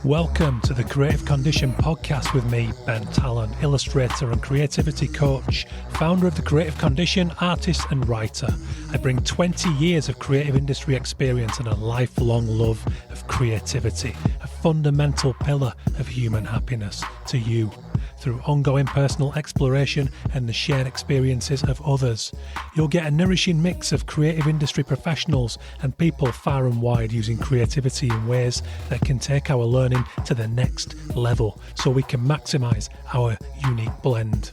Welcome to the Creative Condition podcast with me, Ben Talon, illustrator and creativity coach, founder of the Creative Condition, artist and writer. I bring 20 years of creative industry experience and a lifelong love of creativity, a fundamental pillar of human happiness, to you through ongoing personal exploration and the shared experiences of others. You'll get a nourishing mix of creative industry professionals and people far and wide using creativity in ways that can take our learning to the next level so we can maximise our unique blend.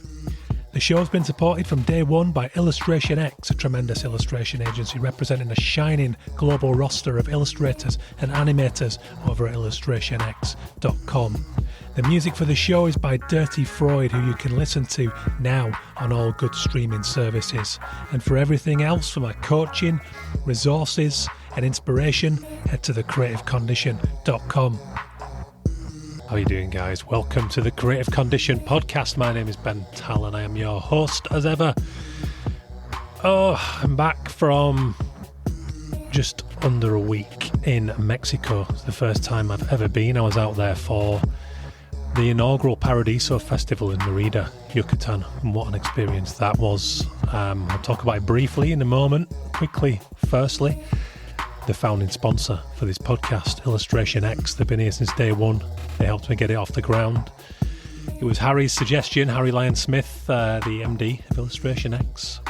The show's been supported from day one by Illustration X, a tremendous illustration agency representing a shining global roster of illustrators and animators over at illustrationx.com. The music for the show is by Dirty Freud, who you can listen to now on all good streaming services. And for everything else, for my coaching, resources and inspiration, head to thecreativecondition.com. How are you doing, guys? Welcome to the Creative Condition podcast. My name is Ben Talon. I am your host as ever. I'm back from just under a week in Mexico. It's the first time I've ever been. I was out there for the inaugural Paradiso Festival in Mérida, Yucatan, and what an experience that was. I'll talk about it briefly in a moment. Quickly, firstly, the founding sponsor for this podcast, Illustration X. They've been here since day one. They helped me get it off the ground. It was Harry's suggestion, Harry Lyon-Smith, the MD of Illustration X.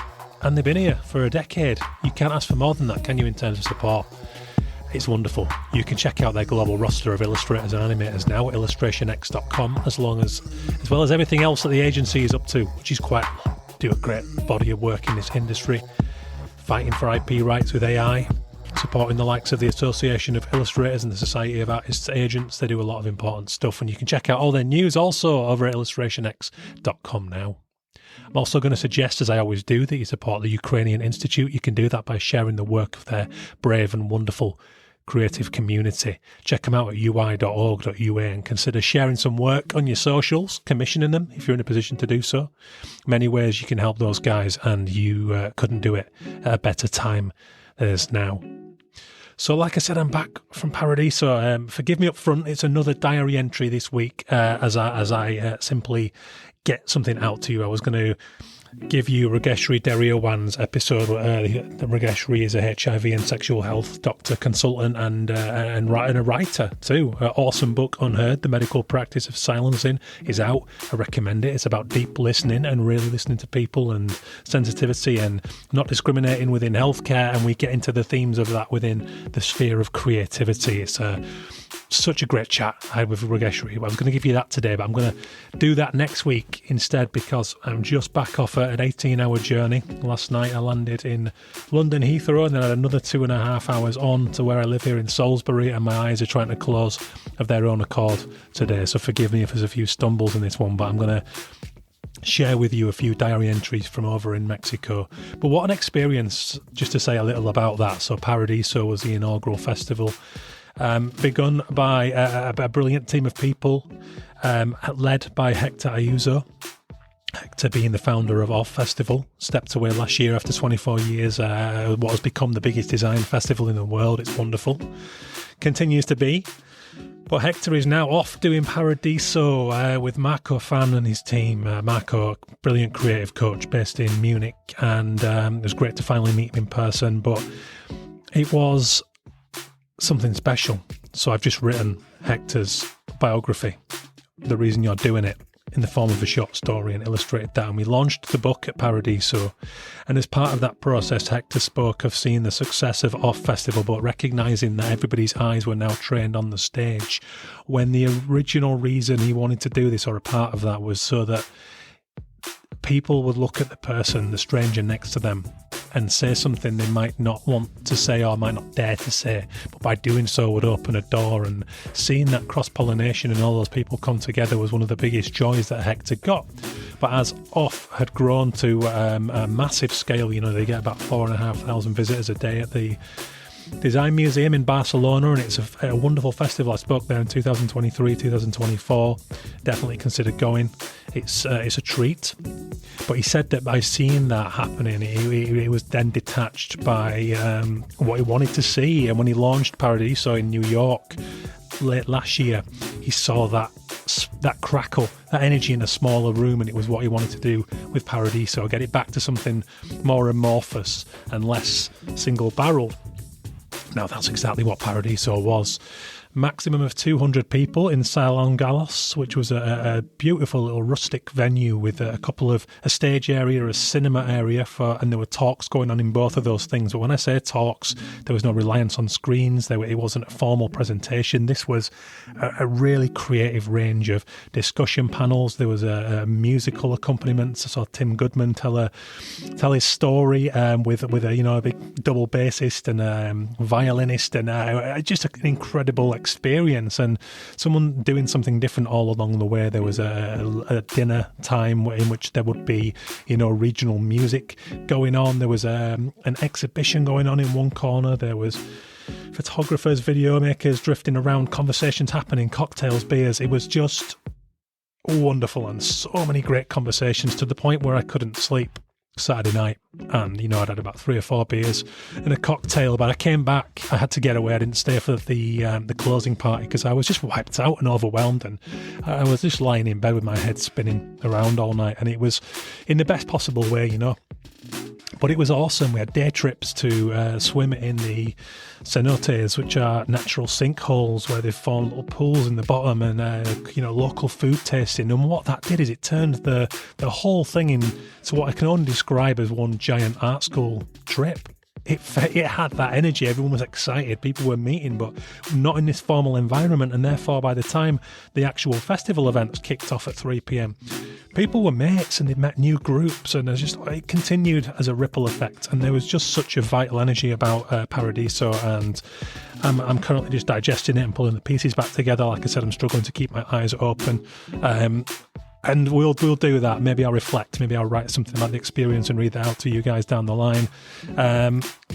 And they've been here for a decade. You can't ask for more than that, can you, in terms of support? It's wonderful. You can check out their global roster of illustrators and animators now at illustrationx.com, as well as everything else that the agency is up to, which is do a great body of work in this industry, fighting for IP rights with AI, supporting the likes of the Association of Illustrators and the Society of Artists Agents. They do a lot of important stuff, and you can check out all their news also over at illustrationx.com now. I'm also going to suggest, as I always do, that you support the Ukrainian Institute. You can do that by sharing the work of their brave and wonderful creative community. Check them out at ui.org.ua and consider sharing some work on your socials, commissioning them if you're in a position to do so. Many ways you can help those guys, and you couldn't do it at a better time than it is now. So like I said, I'm back from Paradiso. Forgive me up front, it's another diary entry this week as I simply get something out to you. I was going to give you Rageshri Deriawan's episode. Rageshri is a HIV and sexual health doctor, consultant, and a writer too. Her awesome book, Unheard, The Medical Practice of Silencing, is out. I recommend it. It's about deep listening and really listening to people and sensitivity and not discriminating within healthcare, and we get into the themes of that within the sphere of creativity. It's such a great chat I had with Rageshri. I was going to give you that today, but I'm going to do that next week instead, because I'm just back off an 18-hour journey. Last night I landed in London Heathrow, and then I had another 2.5 hours on to where I live here in Salisbury, and my eyes are trying to close of their own accord today. So forgive me if there's a few stumbles in this one, but I'm going to share with you a few diary entries from over in Mexico. But what an experience, just to say a little about that. So Paradiso was the inaugural festival, begun by a brilliant team of people, led by Hector Ayuso. Hector, being the founder of Off Festival, stepped away last year after 24 years, what has become the biggest design festival in the world. It's wonderful. Continues to be. But Hector is now off doing Paradiso with Marco Fan and his team. Marco, brilliant creative coach based in Munich, and it was great to finally meet him in person, but it was something special. So I've just written Hector's biography, The Reason You're Doing It, in the form of a short story, and illustrated that. And we launched the book at Paradiso. And as part of that process, Hector spoke of seeing the success of Off Festival, but recognising that everybody's eyes were now trained on the stage, when the original reason he wanted to do this, or a part of that, was so that people would look at the person, the stranger next to them, and say something they might not want to say or might not dare to say, but by doing so would open a door. And seeing that cross-pollination and all those people come together was one of the biggest joys that Hector got. But as Off had grown to a massive scale, they get about 4,500 visitors a day at the Design Museum in Barcelona, and it's a wonderful festival. I spoke there in 2023, 2024. Definitely consider going. It's a treat. But he said that by seeing that happening, he was then detached by what he wanted to see. And when he launched Paradiso in New York late last year, he saw that crackle, that energy in a smaller room, and it was what he wanted to do with Paradiso, get it back to something more amorphous and less single barreled. Now that's exactly what Paradiso was. Maximum of 200 people in Salon Galos, which was a beautiful little rustic venue with a stage area, a cinema area, and there were talks going on in both of those things. But when I say talks, there was no reliance on screens. It wasn't a formal presentation. This was a really creative range of discussion panels. There was a musical accompaniment. I saw Tim Goodman tell his story with a big double bassist and a violinist, and just an incredible experience, and someone doing something different all along the way. There was a dinner time in which there would be regional music going on. There was an exhibition going on in one corner. There was photographers, video makers drifting around, conversations happening, cocktails, beers. It was just wonderful, and so many great conversations, to the point where I couldn't sleep Saturday night. And I'd had about 3 or 4 beers and a cocktail, but I came back. I had to get away. I didn't stay for the closing party because I was just wiped out and overwhelmed, and I was just lying in bed with my head spinning around all night, and it was in the best possible way, But it was awesome. We had day trips to swim in the cenotes, which are natural sinkholes where they've formed little pools in the bottom, and local food tasting. And what that did is it turned the whole thing into what I can only describe as one giant art school trip. It had that energy. Everyone was excited. People were meeting, but not in this formal environment. And therefore, by the time the actual festival events kicked off at 3 p.m, people were mates and they met new groups, and it continued as a ripple effect. And there was just such a vital energy about Paradiso, and I'm currently just digesting it and pulling the pieces back together. Like I said, I'm struggling to keep my eyes open. And we'll do that. Maybe I'll reflect. Maybe I'll write something about the experience and read that out to you guys down the line.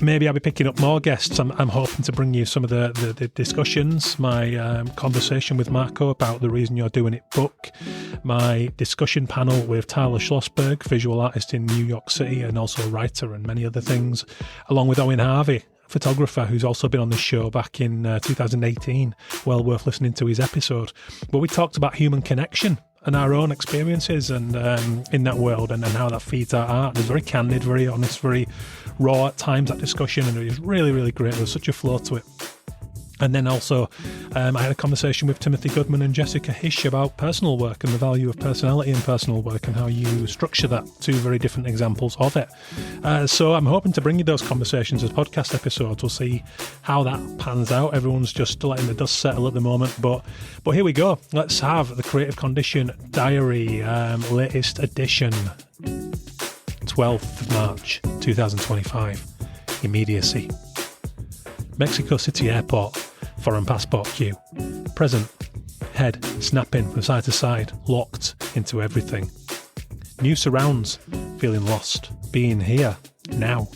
Maybe I'll be picking up more guests. I'm hoping to bring you some of the discussions, my conversation with Marco about The Reason You're Doing It book, my discussion panel with Tyler Schlossberg, visual artist in New York City and also a writer, and many other things, along with Owen Harvey, photographer, who's also been on the show back in 2018. Well worth listening to his episode. But we talked about human connection and our own experiences and in that world, and how that feeds our art. It was very candid, very honest, very raw at times, that discussion, and it was really, really great. There was such a flow to it. And then also I had a conversation with Timothy Goodman and Jessica Hish about personal work and the value of personality in personal work and how you structure that. 2 very different examples of it. So I'm hoping to bring you those conversations as podcast episodes. We'll see how that pans out. Everyone's just letting the dust settle at the moment. But here we go. Let's have the Creative Condition Diary, latest edition, 12th of March 2025. Immediacy. Mexico City Airport, foreign passport queue. Present, head snapping from side to side, locked into everything. New surrounds, feeling lost, being here, now.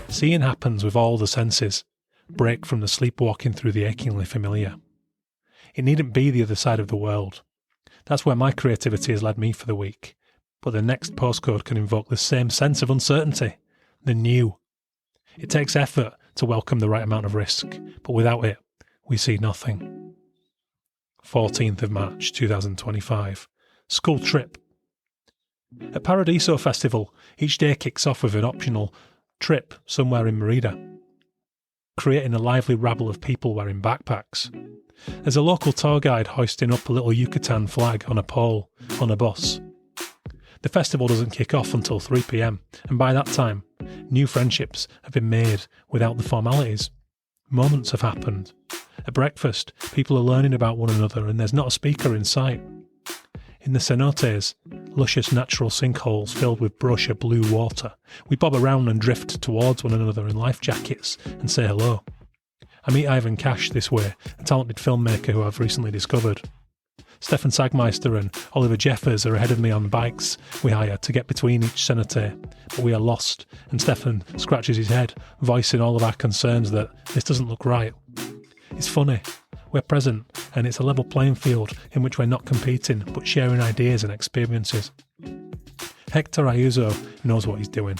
Seeing happens with all the senses, break from the sleepwalking through the achingly familiar. It needn't be the other side of the world. That's where my creativity has led me for the week. But the next postcode can invoke the same sense of uncertainty, the new. It takes effort to welcome the right amount of risk, but without it, we see nothing. 14th of March 2025. School trip. At Paradiso Festival, each day kicks off with an optional trip somewhere in Merida, creating a lively rabble of people wearing backpacks. There's a local tour guide hoisting up a little Yucatan flag on a pole on a bus. The festival doesn't kick off until 3 p.m, and by that time, new friendships have been made without the formalities. Moments have happened. At breakfast, people are learning about one another, and there's not a speaker in sight. In the cenotes, luscious natural sinkholes filled with brushy blue water, we bob around and drift towards one another in life jackets and say hello. I meet Ivan Cash this way, a talented filmmaker who I've recently discovered. Stefan Sagmeister and Oliver Jeffers are ahead of me on bikes we hire to get between each cenote, but we are lost, and Stefan scratches his head, voicing all of our concerns that this doesn't look right. It's funny, we're present, and it's a level playing field in which we're not competing, but sharing ideas and experiences. Hector Ayuso knows what he's doing.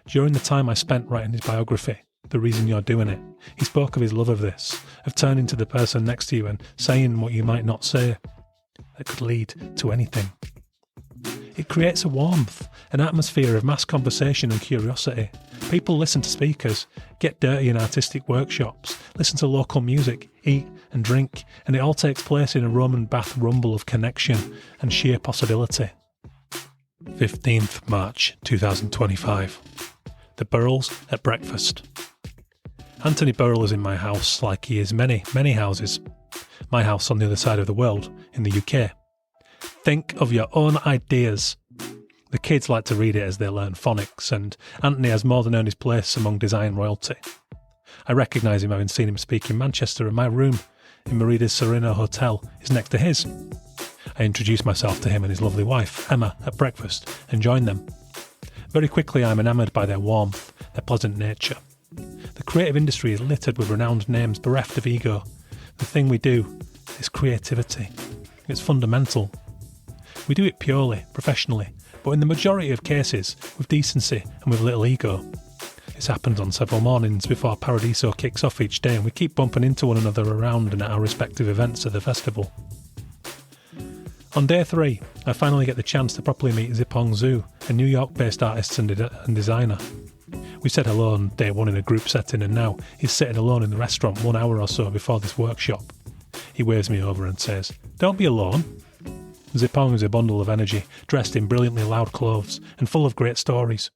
During the time I spent writing his biography, the reason you're doing it. He spoke of his love of this, of turning to the person next to you and saying what you might not say. That could lead to anything. It creates a warmth, an atmosphere of mass conversation and curiosity. People listen to speakers, get dirty in artistic workshops, listen to local music, eat and drink, and it all takes place in a Roman bath rumble of connection and sheer possibility. 15th March 2025. The Burrills at breakfast. Anthony Burrill is in my house like he is many houses. My house on the other side of the world, in the UK. Think of your own ideas. The kids like to read it as they learn phonics, and Anthony has more than earned his place among design royalty. I recognise him having seen him speak in Manchester, and my room in Merida's Sereno Hotel is next to his. I introduce myself to him and his lovely wife, Emma, at breakfast, and join them. Very quickly I'm enamoured by their warmth, their pleasant nature. The creative industry is littered with renowned names bereft of ego. The thing we do is creativity. It's fundamental. We do it purely, professionally, but in the majority of cases, with decency and with little ego. This happens on several mornings before Paradiso kicks off each day, and we keep bumping into one another around and at our respective events of the festival. On day 3, I finally get the chance to properly meet Zipong Zhu, a New York-based artist and designer. We said hello on day 1 in a group setting, and now he's sitting alone in the restaurant 1 hour or so before this workshop. He waves me over and says, "Don't be alone." Zipong is a bundle of energy, dressed in brilliantly loud clothes and full of great stories.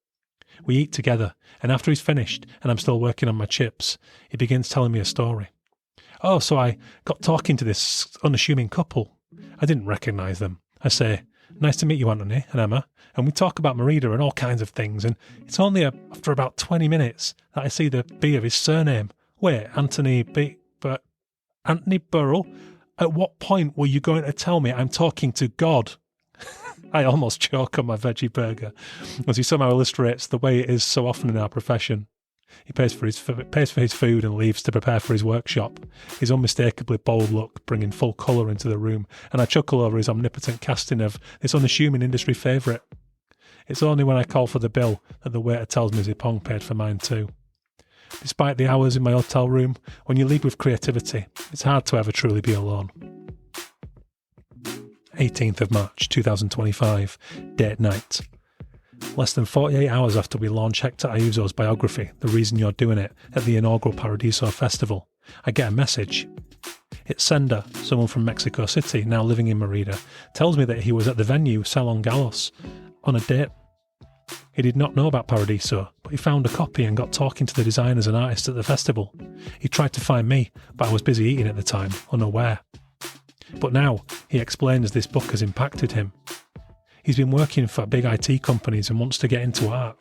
We eat together, and after he's finished and I'm still working on my chips, he begins telling me a story. "Oh, so I got talking to this unassuming couple. I didn't recognise them. I say, 'Nice to meet you, Anthony and Emma,' and we talk about Merida and all kinds of things, and it's only after about 20 minutes that I see the B of his surname. Wait, Anthony Burrill? At what point were you going to tell me I'm talking to God?" I almost choke on my veggie burger, as he somehow illustrates the way it is so often in our profession. He pays for his food and leaves to prepare for his workshop, his unmistakably bold look bringing full colour into the room, and I chuckle over his omnipotent casting of this unassuming industry favourite. It's only when I call for the bill that the waiter tells me Zipong paid for mine too. Despite the hours in my hotel room, when you lead with creativity, it's hard to ever truly be alone. 18th of March 2025, date night. Less than 48 hours after we launch Hector Ayuso's biography, The Reason You're Doing It, at the inaugural Paradiso Festival, I get a message. Its sender, someone from Mexico City, now living in Merida, tells me that he was at the venue Salon Galos on a date. He did not know about Paradiso, but he found a copy and got talking to the designers and artists at the festival. He tried to find me, but I was busy eating at the time, unaware. But now, he explains this book has impacted him. He's been working for big IT companies and wants to get into art.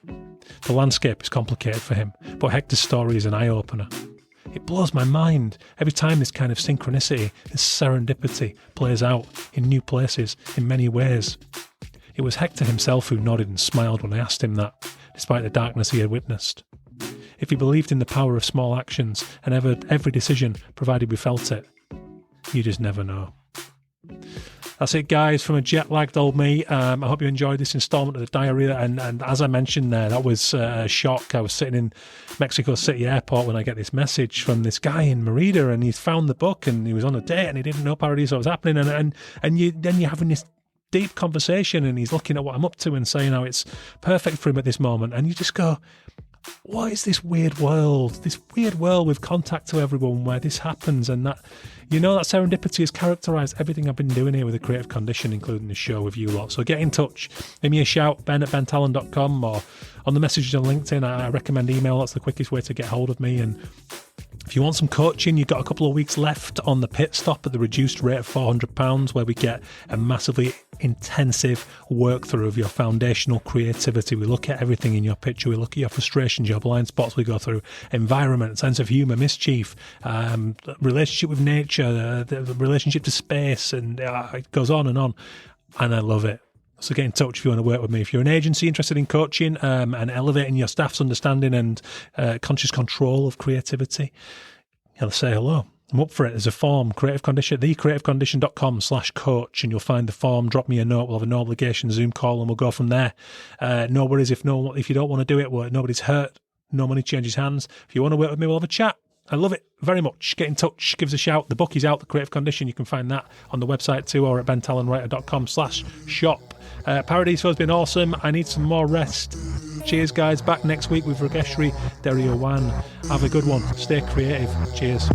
The landscape is complicated for him, but Hector's story is an eye-opener. It blows my mind every time this kind of synchronicity, this serendipity, plays out in new places, in many ways. It was Hector himself who nodded and smiled when I asked him that, despite the darkness he had witnessed. If he believed in the power of small actions and every decision, provided we felt it, you just never know. That's it, guys, from a jet-lagged old me. I hope you enjoyed this instalment of the diary. And as I mentioned there, that was a shock. I was sitting in Mexico City Airport when I get this message from this guy in Merida, and he's found the book, and he was on a date, and he didn't know Paradiso was happening. And then you're having this deep conversation, and he's looking at what I'm up to and saying how it's perfect for him at this moment. And you just go, what is this weird world? This weird world with contact to everyone where this happens, and that, you know, that serendipity has characterised everything I've been doing here with the Creative Condition, including the show with you lot. So get in touch. Give me a shout, ben@bentalon.com, or on the messages on LinkedIn. I recommend email. That's the quickest way to get hold of me. And if you want some coaching, you've got a couple of weeks left on the pit stop at the reduced rate of £400, where we get a massively intensive work through of your foundational creativity. We look at everything in your picture. We look at your frustrations, your blind spots. We go through environment, sense of humour, mischief, relationship with nature, the relationship to space, and it goes on. And I love it. So get in touch if you want to work with me. If you're an agency interested in coaching and elevating your staff's understanding and conscious control of creativity, say hello. I'm up for it. There's a form, Creative Condition, thecreativecondition.com/coach, and you'll find the form. Drop me a note. We'll have a no obligation Zoom call, and we'll go from there. No worries if you don't want to do it. Well, nobody's hurt. no money changes hands. If you want to work with me, we'll have a chat. I love it very much. Get in touch, give us a shout. The book is out, The Creative Condition. You can find that on the website too, or at bentalonwriter.com/shop. Paradiso has been awesome. I need some more rest. Cheers, guys. Back next week with Rageshri Deriowan. Have a good one. Stay creative. Cheers.